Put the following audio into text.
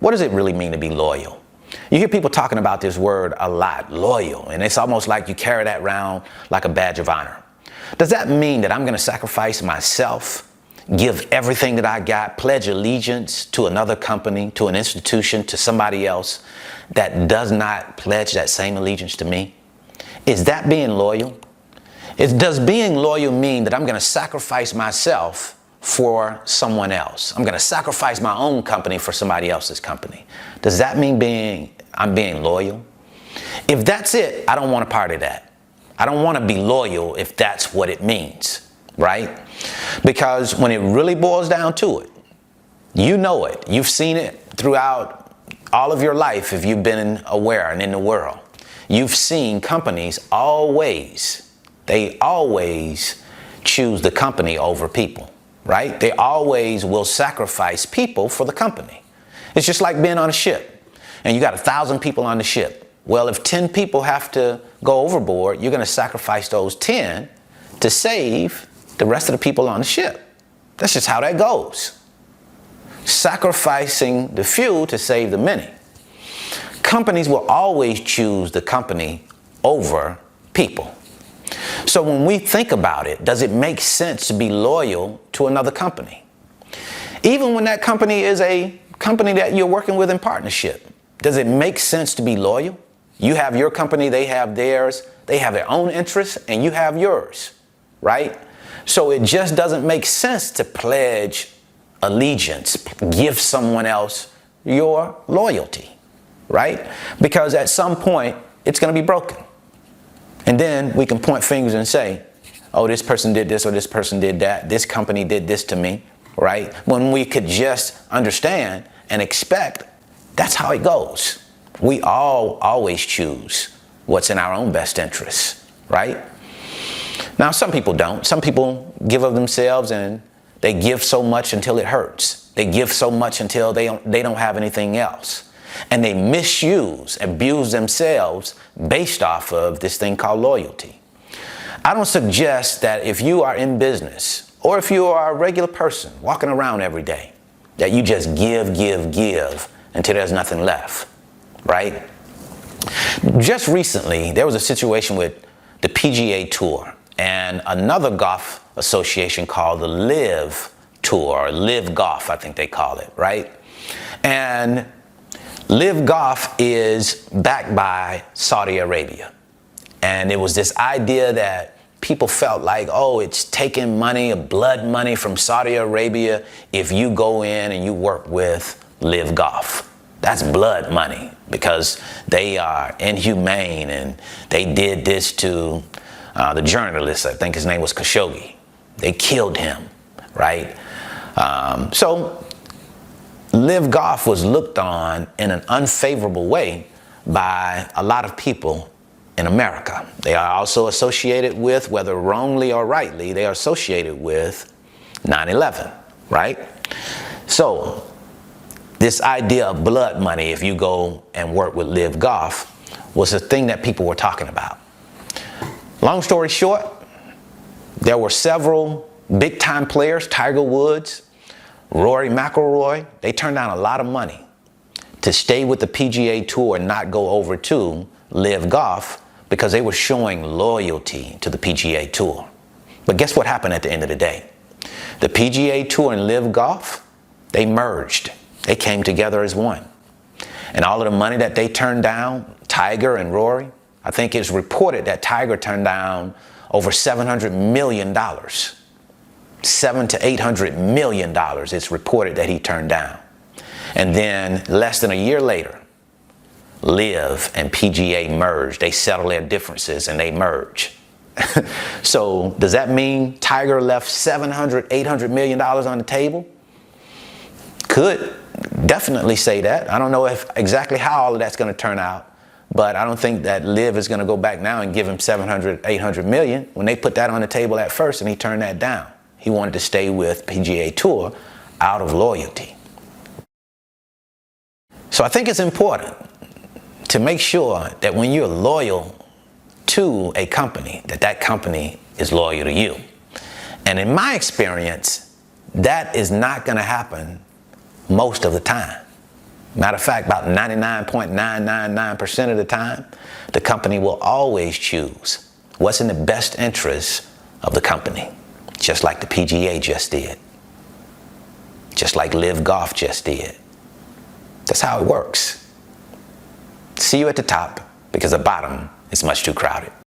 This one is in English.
What does it really mean to be loyal? You hear people talking about this word a lot, loyal, and it's almost like you carry that around like a badge of honor. Does that mean that I'm going to sacrifice myself, give everything that I got, pledge allegiance to another company, to an institution, to somebody else that does not pledge that same allegiance to me? Is that being loyal? Does being loyal mean that I'm going to sacrifice myself for someone else? I'm going to sacrifice my own company for somebody else's company. Does that mean I'm being loyal? If that's it, I don't want a part of that. I don't want to be loyal if that's what it means, right? Because when it really boils down to it, you know it. You've seen it throughout all of your life if you've been aware and in the world. You've seen companies they always choose the company over people, right? They always will sacrifice people for the company. It's just like being on a ship and you got 1,000 people on the ship. Well, if 10 people have to go overboard, you're going to sacrifice those 10 to save the rest of the people on the ship. That's just how that goes. Sacrificing the few to save the many. Companies will always choose the company over people. So when we think about it, does it make sense to be loyal to another company? Even when that company is a company that you're working with in partnership, does it make sense to be loyal? You have your company, they have theirs, they have their own interests, and you have yours, right? So it just doesn't make sense to pledge allegiance, give someone else your loyalty, right? Because at some point, it's going to be broken. And then we can point fingers and say, oh, this person did this or this person did that. This company did this to me, right? When we could just understand and expect that's how it goes. We all always choose what's in our own best interests, right? Now, some people don't. Some people give of themselves and they give so much until it hurts. They give so much until they don't have anything else. And they abuse themselves based off of this thing called loyalty. I don't suggest that if you are in business or if you are a regular person walking around every day, that you just give until there's nothing left, right? Just recently, there was a situation with the PGA Tour and another golf association called the LIV Tour, or LIV Golf, I think they call it, right? And LIV Golf is backed by Saudi Arabia. And it was this idea that people felt like, oh, it's taking money, blood money from Saudi Arabia if you go in and you work with LIV Golf. That's blood money because they are inhumane and they did this to the journalist. I think his name was Khashoggi. They killed him, right? So LIV Golf was looked on in an unfavorable way by a lot of people in America. They are also associated with, whether wrongly or rightly, they are associated with 9/11, right? So this idea of blood money, if you go and work with LIV Golf, was a thing that people were talking about. Long story short, there were several big-time players, Tiger Woods, Rory, they turned down a lot of money to stay with the PGA Tour and not go over to LIV Golf because they were showing loyalty to the PGA Tour. But guess what happened at the end of the day? The PGA Tour and LIV Golf, they merged. They came together as one. And all of the money that they turned down, Tiger and Rory, I think it's reported that Tiger turned down over $700 million. $700 to $800 million it's reported that he turned down. And then less than a year later, LIV and PGA merged. They settled their differences and they merge. So does that mean Tiger left $700, $800 million on the table? Could definitely say that. I don't know exactly how all of that's going to turn out, but I don't think that LIV is going to go back now and give him 700, 800 million when they put that on the table at first and he turned that down. He wanted to stay with PGA Tour out of loyalty. So I think it's important to make sure that when you're loyal to a company, that company is loyal to you. And in my experience, that is not going to happen most of the time. Matter of fact, about 99.999% of the time, the company will always choose what's in the best interest of the company, just like the PGA just did, just like Live Golf just did. That's how it works. See you at the top, because the bottom is much too crowded.